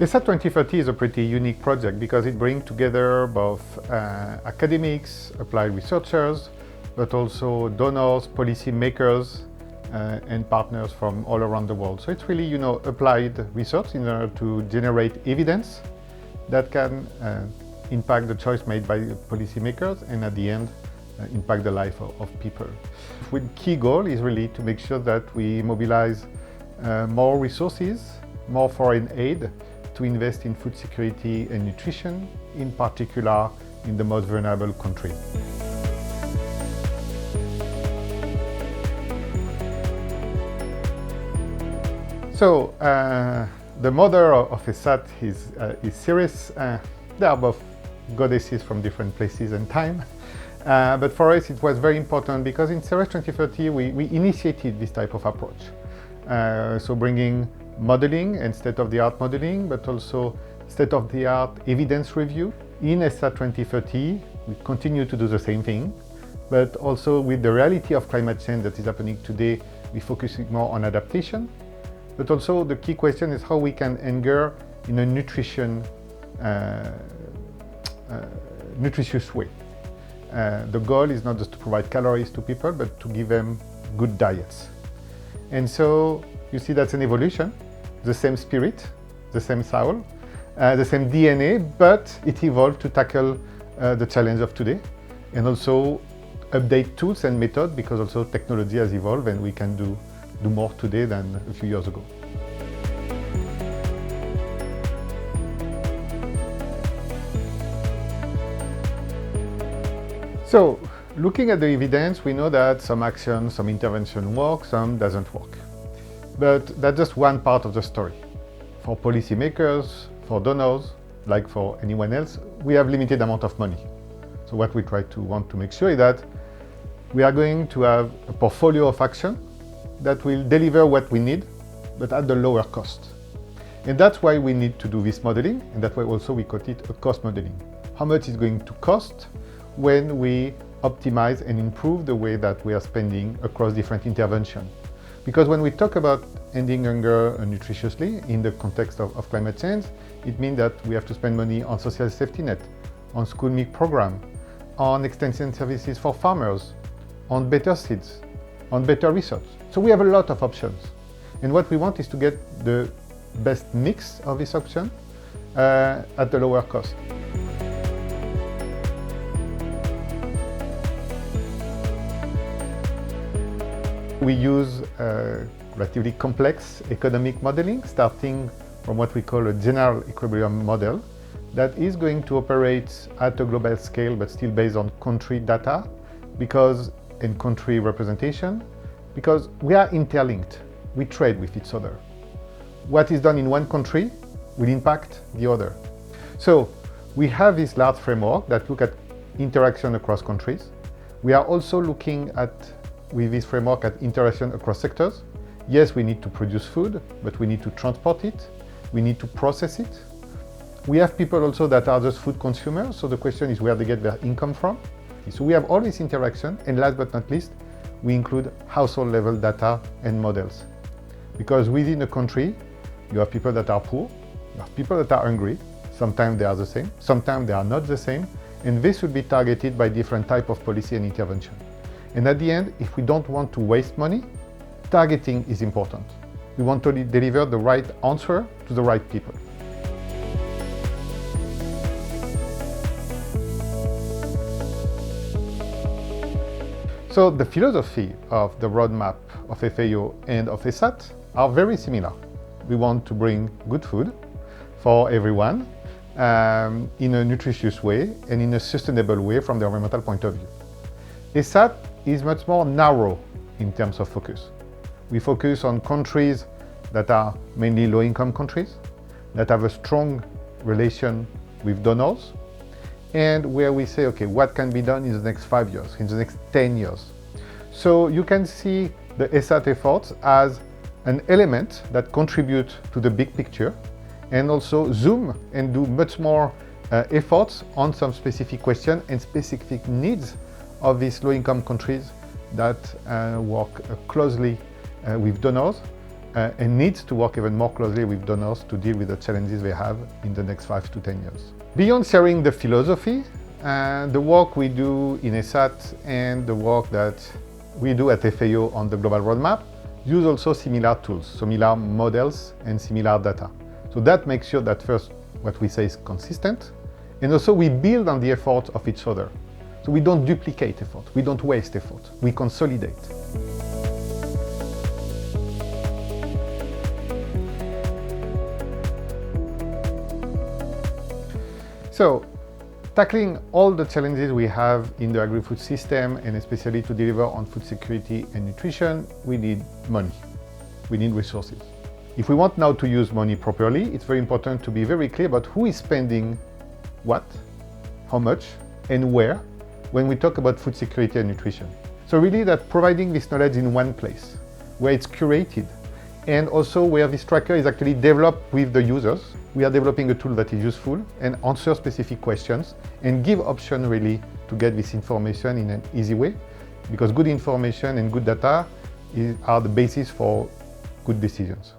Hesat2030 is a pretty unique project because it brings together both academics, applied researchers, but also donors, policy makers, and partners from all around the world. So it's really, applied research in order to generate evidence that can impact the choice made by policymakers and at the end impact the life of people. The key goal is really to make sure that we mobilize more resources, more foreign aid to invest in food security and nutrition, in particular in the most vulnerable countries. So the mother of Hesat is Ceres. They are both goddesses from different places and time. But for us it was very important because in Ceres 2030 we initiated this type of approach. So bringing modeling and state-of-the-art modeling, but also state-of-the-art evidence review. In Hesat 2030 we continue to do the same thing, but also with the reality of climate change that is happening today, we focus more on adaptation. But also the key question is how we can engage in a nutritious way. The goal is not just to provide calories to people, but to give them good diets. And so you see that's an evolution, the same spirit, the same soul, the same DNA, but it evolved to tackle the challenge of today and also update tools and methods because also technology has evolved and we can do more today than a few years ago. So, looking at the evidence, we know that some action, some intervention work, some doesn't work. But that's just one part of the story. For policymakers, for donors, like for anyone else, we have limited amount of money. So what we want to make sure is that we are going to have a portfolio of action that will deliver what we need, but at the lower cost. And that's why we need to do this modeling, and that's why also we call it a cost modeling. How much is going to cost when we optimize and improve the way that we are spending across different interventions. Because when we talk about ending hunger nutritiously in the context of climate change, it means that we have to spend money on social safety net, on school meal program, on extension services for farmers, on better seeds, on better research. So we have a lot of options. And what we want is to get the best mix of this option at the lower cost. We use relatively complex economic modeling, starting from what we call a general equilibrium model that is going to operate at a global scale, but still based on country data and country representation, because we are interlinked. We trade with each other. What is done in one country will impact the other. So we have this large framework that look at interaction across countries. We are also looking at with this framework at interaction across sectors. Yes, we need to produce food, but we need to transport it. We need to process it. We have people also that are just food consumers, so the question is where they get their income from. So we have all this interaction, and last but not least, we include household level data and models. Because within a country, you have people that are poor, you have people that are hungry, sometimes they are the same, sometimes they are not the same, and this should be targeted by different type of policy and intervention. And at the end, if we don't want to waste money, targeting is important. We want to deliver the right answer to the right people. So the philosophy of the roadmap of FAO and of Hesat are very similar. We want to bring good food for everyone in a nutritious way and in a sustainable way from the environmental point of view. Hesat is much more narrow in terms of focus. We focus on countries that are mainly low-income countries, that have a strong relation with donors, and where we say, okay, what can be done in the next 5 years, in the next 10 years. So you can see the Hesat efforts as an element that contribute to the big picture and also zoom and do much more efforts on some specific questions and specific needs of these low-income countries that work closely with donors and needs to work even more closely with donors to deal with the challenges they have in the next 5 to 10 years. Beyond sharing the philosophy, the work we do in Hesat and the work that we do at FAO on the global roadmap use also similar tools, similar models and similar data. So that makes sure that first what we say is consistent, and also we build on the efforts of each other. So we don't duplicate effort, we don't waste effort, we consolidate. So, tackling all the challenges we have in the agri-food system, and especially to deliver on food security and nutrition, we need money, we need resources. If we want now to use money properly, it's very important to be very clear about who is spending what, how much, and where, when we talk about food security and nutrition. So really that providing this knowledge in one place, where it's curated, and also where this tracker is actually developed with the users. We are developing a tool that is useful and answer specific questions and give options really to get this information in an easy way, because good information and good data are the basis for good decisions.